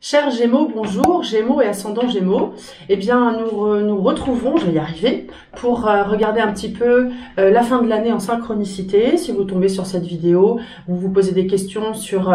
Chers Gémeaux, bonjour, Gémeaux et ascendant Gémeaux. Eh bien, nous retrouvons, je vais y arriver, pour regarder un petit peu la fin de l'année en synchronicité. Si vous tombez sur cette vidéo, vous vous posez des questions sur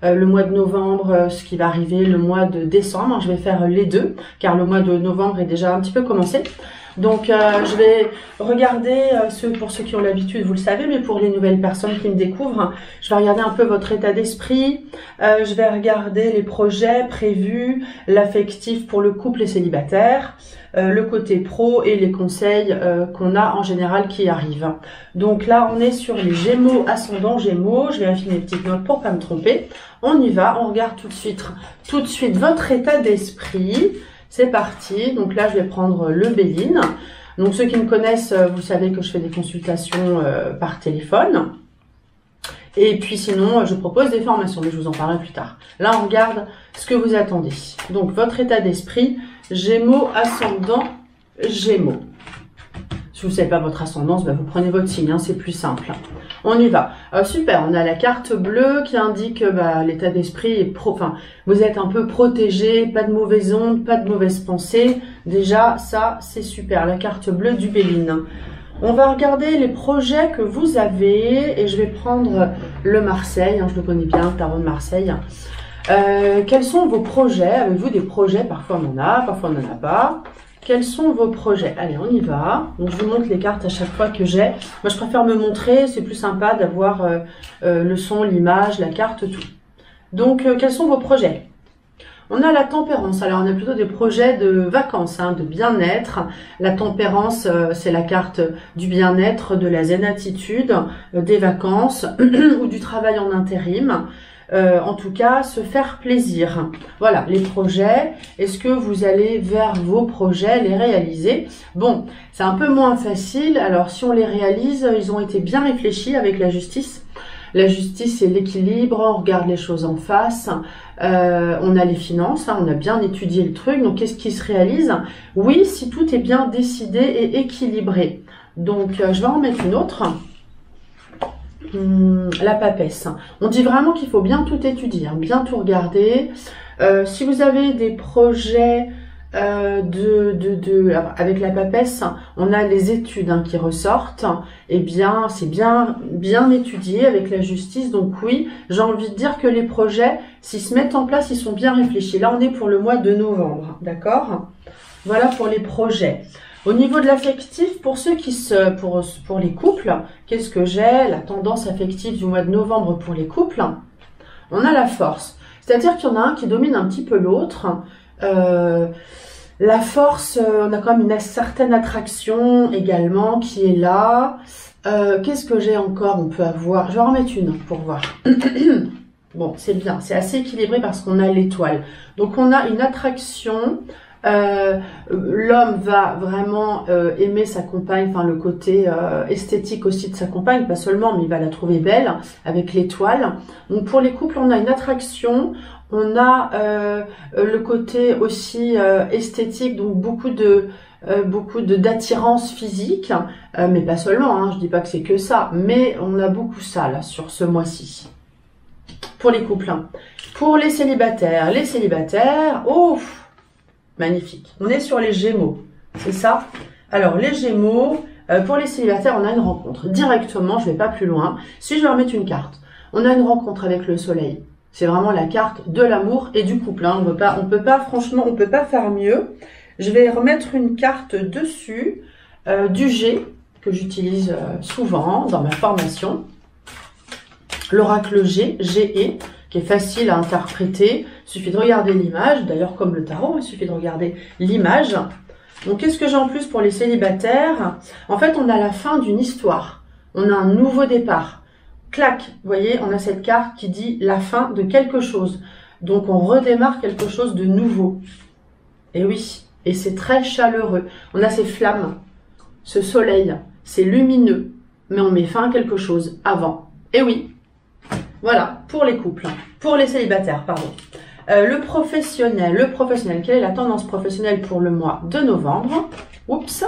le mois de novembre, ce qui va arriver le mois de décembre. Je vais faire les deux, car le mois de novembre est déjà un petit peu commencé. Donc, je vais regarder, pour ceux qui ont l'habitude, vous le savez, mais pour les nouvelles personnes qui me découvrent, je vais regarder un peu votre état d'esprit, je vais regarder les projets prévus, l'affectif pour le couple et célibataire, le côté pro et les conseils qu'on a en général qui arrivent. Donc là, on est sur les Gémeaux, ascendant Gémeaux. Je vérifie mes petites notes pour pas me tromper. On y va, on regarde tout de suite votre état d'esprit. C'est parti, donc là je vais prendre le Béline. Donc ceux qui me connaissent, vous savez que je fais des consultations par téléphone. Et puis sinon, je propose des formations, mais je vous en parlerai plus tard. Là on regarde ce que vous attendez. Donc votre état d'esprit, Gémeaux, ascendant, Gémeaux. Si vous ne savez pas votre ascendance, vous prenez votre signe, hein, c'est plus simple. On y va. Super, on a la carte bleue qui indique l'état d'esprit est vous êtes un peu protégé, pas de mauvaises ondes, pas de mauvaises pensées. Déjà, ça, c'est super. La carte bleue du Béline. On va regarder les projets que vous avez et je vais prendre le Marseille. Hein, je le connais bien, le tarot de Marseille. Quels sont vos projets? Avez-vous des projets? Parfois on en a, parfois on n'en a pas. Quels sont vos projets? Allez, on y va. Donc, je vous montre les cartes à chaque fois que j'ai. Moi, je préfère me montrer. C'est plus sympa d'avoir le son, l'image, la carte, tout. Donc, quels sont vos projets? On a la tempérance. Alors, on a plutôt des projets de vacances, hein, de bien-être. La tempérance, c'est la carte du bien-être, de la zen attitude, des vacances ou du travail en intérim. En tout cas, se faire plaisir. Voilà, les projets. Est-ce que vous allez vers vos projets, les réaliser? Bon, c'est un peu moins facile. Alors, si on les réalise, ils ont été bien réfléchis avec la justice. La justice, c'est l'équilibre. On regarde les choses en face. On a les finances. Hein, on a bien étudié le truc. Donc, qu'est-ce qui se réalise? Oui, si tout est bien décidé et équilibré. Donc, je vais en mettre une autre. La papesse. On dit vraiment qu'il faut bien tout étudier, hein, bien tout regarder. Si vous avez des projets avec la papesse, on a les études qui ressortent. Eh bien, c'est bien étudié avec la justice. Donc oui, j'ai envie de dire que les projets, s'ils se mettent en place, ils sont bien réfléchis. Là, on est pour le mois de novembre, d'accord? Voilà pour les projets. Au niveau de l'affectif, pour ceux pour les couples, qu'est-ce que j'ai? La tendance affective du mois de novembre pour les couples. On a la force. C'est-à-dire qu'il y en a un qui domine un petit peu l'autre. La force, on a quand même une certaine attraction également qui est là. Qu'est-ce que j'ai encore? On peut avoir... Je vais en remettre une pour voir. Bon, c'est bien. C'est assez équilibré parce qu'on a l'étoile. Donc, on a une attraction... l'homme va vraiment aimer sa compagne, enfin le côté esthétique aussi de sa compagne, pas seulement, mais il va la trouver belle avec l'étoile. Donc pour les couples, on a une attraction, on a le côté aussi esthétique, donc beaucoup d'attirance physique, mais pas seulement, hein, je dis pas que c'est que ça, mais on a beaucoup ça là sur ce mois-ci. Pour les couples, hein. Pour les célibataires, oh, magnifique. On est sur les Gémeaux, c'est ça? Alors, les Gémeaux, pour les célibataires, on a une rencontre. Directement, je ne vais pas plus loin. Si je vais remettre une carte, on a une rencontre avec le soleil. C'est vraiment la carte de l'amour et du couple. Hein. On peut pas, franchement, on peut pas faire mieux. Je vais remettre une carte dessus, du G, que j'utilise souvent dans ma formation. L'oracle G, G-E, qui est facile à interpréter. Il suffit de regarder l'image. D'ailleurs, comme le tarot, il suffit de regarder l'image. Donc, qu'est-ce que j'ai en plus pour les célibataires? En fait, on a la fin d'une histoire. On a un nouveau départ. Clac, vous voyez, on a cette carte qui dit la fin de quelque chose. Donc, on redémarre quelque chose de nouveau. Et oui, et c'est très chaleureux. On a ces flammes, ce soleil, c'est lumineux. Mais on met fin à quelque chose avant. Et oui. Voilà, pour les couples, pour les célibataires, pardon. Le professionnel, quelle est la tendance professionnelle pour le mois de novembre? Oups,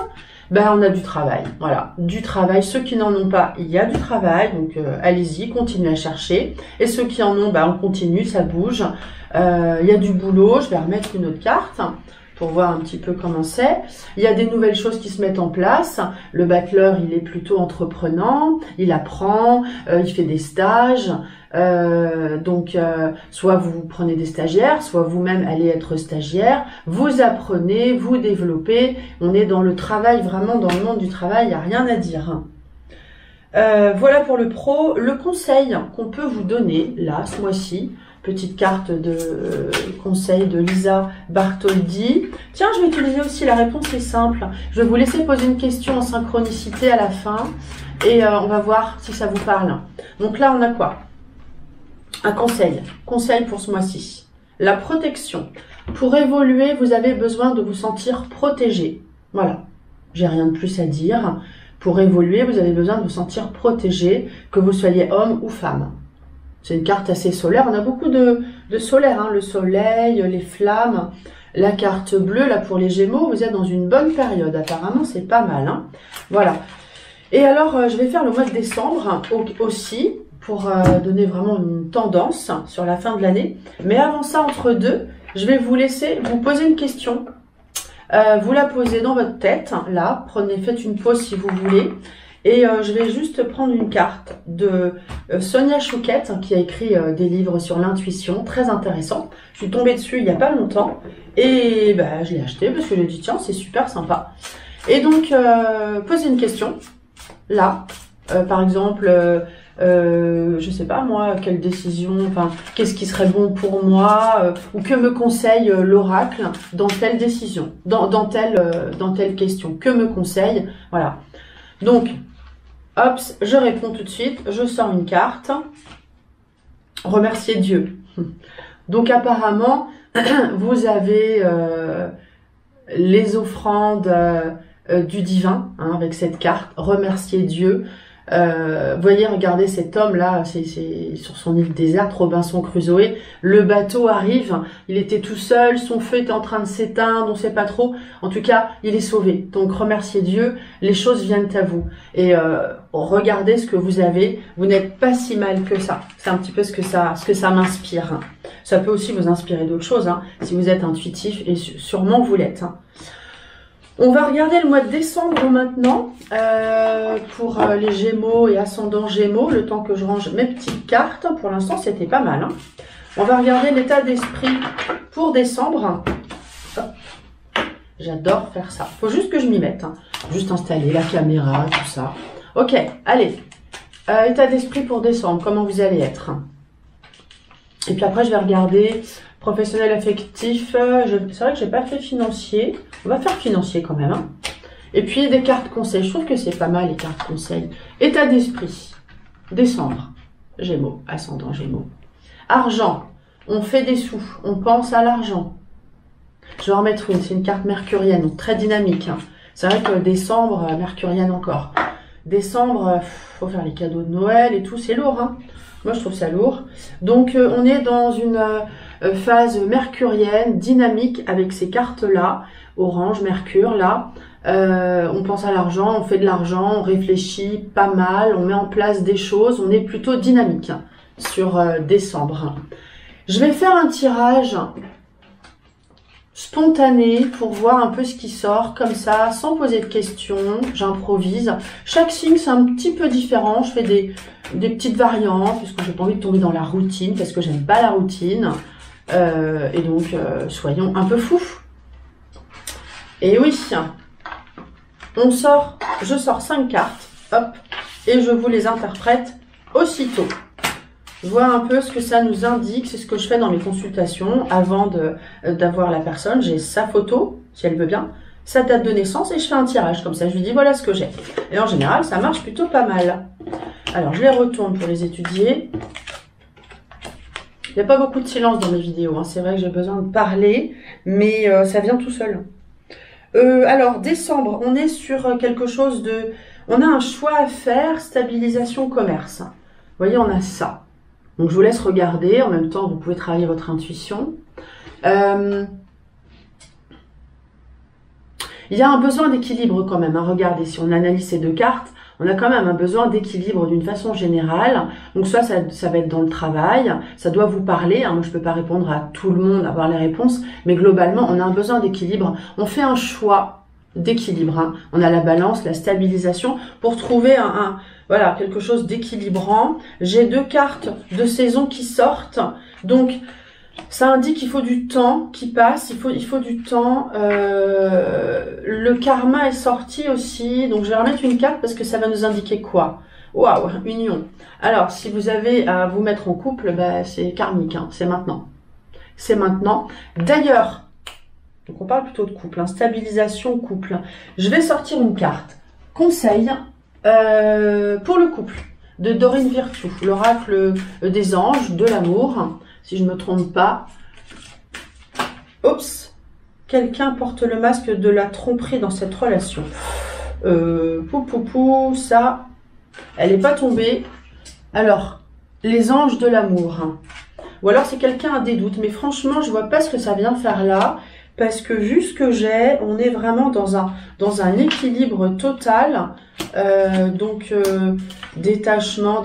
Ben, on a du travail, voilà, du travail. Ceux qui n'en ont pas, il y a du travail, donc allez-y, continuez à chercher. Et ceux qui en ont, ben, on continue, ça bouge. Il y a du boulot, je vais remettre une autre carte pour voir un petit peu comment c'est. Il y a des nouvelles choses qui se mettent en place. Le battleur, il est plutôt entreprenant, il apprend, il fait des stages. Soit vous prenez des stagiaires, soit vous-même allez être stagiaire, vous apprenez, vous développez. On est dans le travail, vraiment dans le monde du travail, il n'y a rien à dire. Voilà pour le pro. Le conseil qu'on peut vous donner, là, ce mois-ci, petite carte de conseil de Lisa Bartholdi. Tiens, je vais utiliser aussi la réponse est simple. Je vais vous laisser poser une question en synchronicité à la fin et on va voir si ça vous parle. Donc là, on a quoi? Un conseil. Conseil pour ce mois-ci. La protection. Pour évoluer, vous avez besoin de vous sentir protégé. Voilà. J'ai rien de plus à dire. Pour évoluer, vous avez besoin de vous sentir protégé, que vous soyez homme ou femme. C'est une carte assez solaire. On a beaucoup de solaire, hein. Le soleil, les flammes. La carte bleue, là, pour les Gémeaux, vous êtes dans une bonne période. Apparemment, c'est pas mal, hein. Voilà. Et alors, je vais faire le mois de décembre aussi, pour donner vraiment une tendance sur la fin de l'année. Mais avant ça, entre deux, je vais vous laisser vous poser une question. Vous la posez dans votre tête, là. Faites une pause si vous voulez. Et je vais juste prendre une carte de Sonia Choquette, qui a écrit des livres sur l'intuition, très intéressant. Je suis tombée dessus il n'y a pas longtemps et bah, je l'ai acheté parce que j'ai dit tiens, c'est super sympa. Et donc, posez une question, là, par exemple, je sais pas moi, quelle décision, enfin, qu'est-ce qui serait bon pour moi, ou que me conseille l'oracle dans telle décision, dans telle question, que me conseille, voilà. Donc, hop, je réponds tout de suite, je sors une carte. Remercier Dieu. Donc apparemment, vous avez les offrandes du divin, hein, avec cette carte. Remercier Dieu. Voyez, regardez cet homme-là, c'est sur son île déserte, Robinson Crusoe. Le bateau arrive, il était tout seul, son feu était en train de s'éteindre, on ne sait pas trop. En tout cas, il est sauvé. Donc, remerciez Dieu, les choses viennent à vous. Et regardez ce que vous avez, vous n'êtes pas si mal que ça. C'est un petit peu ce que ça m'inspire. Ça peut aussi vous inspirer d'autres choses, hein, si vous êtes intuitif, et sûrement vous l'êtes. Hein. On va regarder le mois de décembre maintenant pour les Gémeaux et ascendant Gémeaux, le temps que je range mes petites cartes. Pour l'instant, c'était pas mal. Hein. On va regarder l'état d'esprit pour décembre. J'adore faire ça. Faut juste que je m'y mette. Hein. Juste installer la caméra, tout ça. Ok, allez. État d'esprit pour décembre, comment vous allez être? Et puis après, je vais regarder professionnel affectif. C'est vrai que j'ai pas fait financier. On va faire financier quand même. Hein. Et puis des cartes conseils. Je trouve que c'est pas mal les cartes conseils. État d'esprit. Décembre. Gémeaux. Ascendant Gémeaux. Argent. On fait des sous. On pense à l'argent. Je vais en remettre une. C'est une carte mercurienne. Donc très dynamique. Hein. C'est vrai que décembre, mercurienne encore. Décembre, faut faire les cadeaux de Noël et tout. C'est lourd. Hein. Moi, je trouve ça lourd. Donc, on est dans une phase mercurienne, dynamique, avec ces cartes-là. Orange, Mercure, là. On pense à l'argent, on fait de l'argent, on réfléchit pas mal, on met en place des choses. On est plutôt dynamique sur décembre. Je vais faire un tirage spontané pour voir un peu ce qui sort, comme ça, sans poser de questions. J'improvise. Chaque signe, c'est un petit peu différent. Je fais des petites variantes, parce que j'ai pas envie de tomber dans la routine, parce que j'aime pas la routine. Et donc, soyons un peu fous. Et oui, je sors 5 cartes, hop, et je vous les interprète aussitôt. Voir un peu ce que ça nous indique, c'est ce que je fais dans mes consultations avant d'avoir la personne. J'ai sa photo, si elle veut bien, sa date de naissance, et je fais un tirage comme ça. Je lui dis voilà ce que j'ai. Et en général, ça marche plutôt pas mal. Alors, je les retourne pour les étudier. Il n'y a pas beaucoup de silence dans mes vidéos. Hein. C'est vrai que j'ai besoin de parler, mais ça vient tout seul. Alors, décembre, on est sur quelque chose de... On a un choix à faire, stabilisation commerce. Vous voyez, on a ça. Donc, je vous laisse regarder. En même temps, vous pouvez travailler votre intuition. Il y a un besoin d'équilibre quand même. Hein. Regardez, si on analyse ces deux cartes, on a quand même un besoin d'équilibre d'une façon générale. Donc ça va être dans le travail, ça doit vous parler. Hein. Moi, je peux pas répondre à tout le monde, avoir les réponses, mais globalement, on a un besoin d'équilibre. On fait un choix d'équilibre. Hein. On a la balance, la stabilisation pour trouver voilà, quelque chose d'équilibrant. J'ai deux cartes de saison qui sortent. Donc, ça indique qu'il faut du temps qui passe, il faut du temps. Le karma est sorti aussi, donc je vais remettre une carte parce que ça va nous indiquer quoi? Waouh, union. Alors, si vous avez à vous mettre en couple, bah, c'est karmique, hein, c'est maintenant. C'est maintenant. D'ailleurs, donc on parle plutôt de couple, hein, stabilisation, couple. Je vais sortir une carte. Conseil pour le couple de Dorine Virtue, l'oracle des anges, de l'amour. Si je ne me trompe pas. Oups, quelqu'un porte le masque de la tromperie dans cette relation. Ça, elle n'est pas tombée. Alors, les anges de l'amour. Hein. Ou alors c'est quelqu'un a des doutes. Mais franchement, je vois pas ce que ça vient faire là. Parce que vu ce que j'ai, on est vraiment dans un équilibre total. Détachement.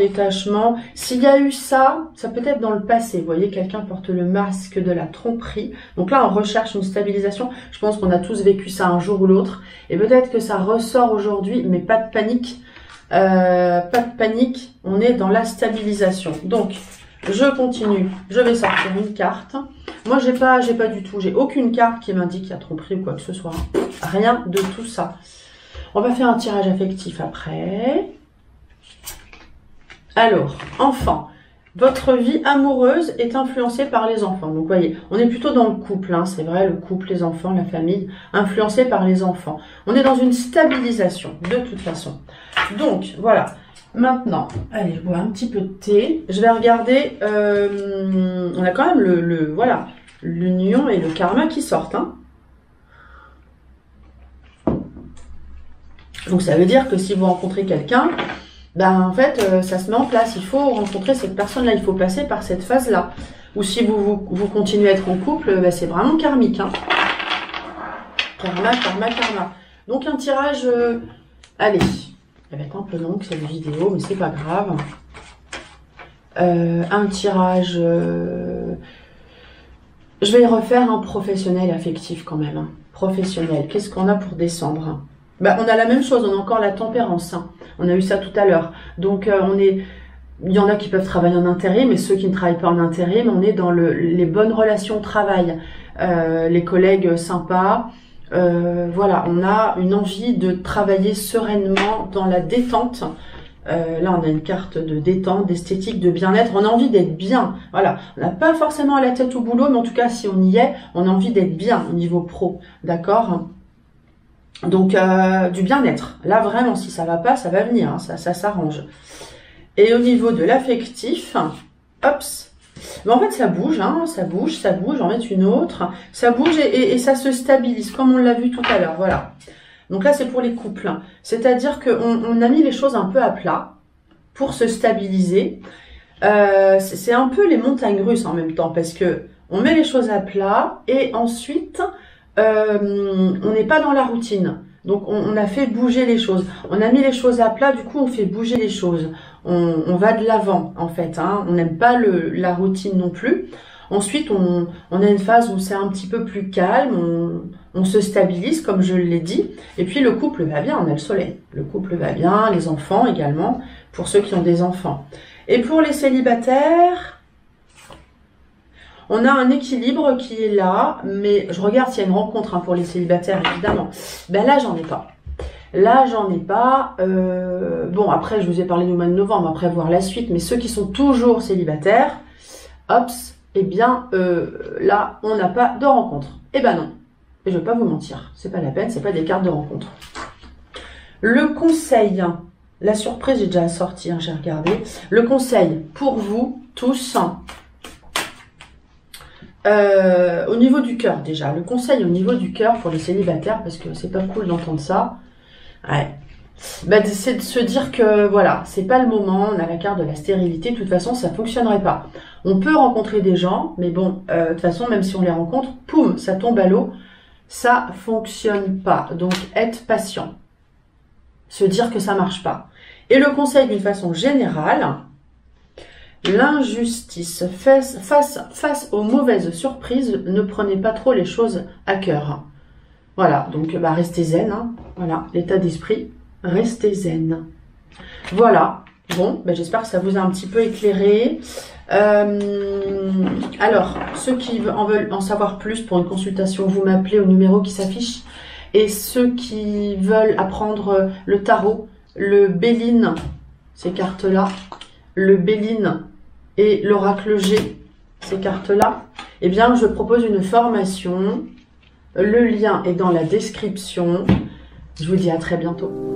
S'il y a eu ça, ça peut être dans le passé. Vous voyez, quelqu'un porte le masque de la tromperie. Donc là, on recherche une stabilisation. Je pense qu'on a tous vécu ça un jour ou l'autre. Et peut-être que ça ressort aujourd'hui, mais pas de panique. Pas de panique, on est dans la stabilisation. Donc, je continue. Je vais sortir une carte. Moi, j'ai pas du tout. J'ai aucune carte qui m'indique qu'il y a tromperie ou quoi que ce soit. Rien de tout ça. On va faire un tirage affectif après. Alors, enfant. Votre vie amoureuse est influencée par les enfants. Donc, vous voyez, on est plutôt dans le couple. Hein, c'est vrai, le couple, les enfants, la famille, influencée par les enfants. On est dans une stabilisation, de toute façon. Donc, voilà. Maintenant, allez, je bois un petit peu de thé. Je vais regarder. On a quand même voilà, l'union et le karma qui sortent. Hein. Donc, ça veut dire que si vous rencontrez quelqu'un, ben en fait, ça se met en place. Il faut rencontrer cette personne-là. Il faut passer par cette phase-là. Ou si vous continuez à être en couple, ben, c'est vraiment karmique. Hein. Karma. Donc, un tirage... allez. Elle va être un peu longue cette vidéo, mais c'est pas grave. Un tirage... je vais refaire un professionnel affectif quand même. Hein. Professionnel. Qu'est-ce qu'on a pour décembre? Ben, on a la même chose, on a encore la tempérance. Hein. On a eu ça tout à l'heure. Donc, il y en a qui peuvent travailler en intérim, mais ceux qui ne travaillent pas en intérim, on est dans les bonnes relations au travail. Les collègues sympas. Voilà, on a une envie de travailler sereinement dans la détente. Là, on a une carte de détente, d'esthétique, de bien-être. On a envie d'être bien. Voilà, on n'a pas forcément la tête au boulot, mais en tout cas, si on y est, on a envie d'être bien au niveau pro. D'accord? Donc, du bien-être. Là, vraiment, si ça va pas, ça va venir. Hein, ça s'arrange. Et au niveau de l'affectif, hops. Mais en fait, ça bouge, hein, ça bouge, j'en mets une autre. Ça bouge et ça se stabilise, comme on l'a vu tout à l'heure, voilà. Donc là, c'est pour les couples. C'est-à-dire qu'on a mis les choses un peu à plat pour se stabiliser. C'est un peu les montagnes russes en même temps, parce que on met les choses à plat et ensuite, on n'est pas dans la routine. Donc, on a fait bouger les choses. On a mis les choses à plat, du coup, on fait bouger les choses. On va de l'avant, en fait. Hein. On n'aime pas la routine non plus. Ensuite, on a une phase où c'est un petit peu plus calme. On se stabilise, comme je l'ai dit. Et puis, le couple va bien. On a le soleil. Le couple va bien. Les enfants également, pour ceux qui ont des enfants. Et pour les célibataires... on a un équilibre qui est là, mais je regarde s'il y a une rencontre hein, pour les célibataires, évidemment. Ben là, j'en ai pas. Là, j'en ai pas. Bon, après, je vous ai parlé du mois de novembre, après voir la suite, mais ceux qui sont toujours célibataires, hops, eh bien, là, on n'a pas de rencontre. Eh ben non, et je vais pas vous mentir, c'est pas la peine, c'est pas des cartes de rencontre. Le conseil, la surprise, j'ai déjà sorti, hein, j'ai regardé. Le conseil pour vous tous... au niveau du cœur déjà, le conseil au niveau du cœur pour les célibataires, parce que c'est pas cool d'entendre ça, ouais. Ben, c'est de se dire que voilà, c'est pas le moment, on a la carte de la stérilité, de toute façon ça fonctionnerait pas. On peut rencontrer des gens, mais bon, de toute façon même si on les rencontre, poum, ça tombe à l'eau. ça fonctionne pas. Donc, être patient. Se dire que ça marche pas. Et le conseil d'une façon générale, l'injustice face aux mauvaises surprises, ne prenez pas trop les choses à cœur. Voilà, donc bah, restez zen, hein. Voilà, l'état d'esprit, restez zen. Voilà, bon, bah, j'espère que ça vous a un petit peu éclairé. Alors, ceux qui en veulent en savoir plus pour une consultation, vous m'appelez au numéro qui s'affiche. Et ceux qui veulent apprendre le tarot, le Béline, ces cartes-là, le Béline et l'oracle G, ces cartes-là, eh bien, je propose une formation. Le lien est dans la description. Je vous dis à très bientôt.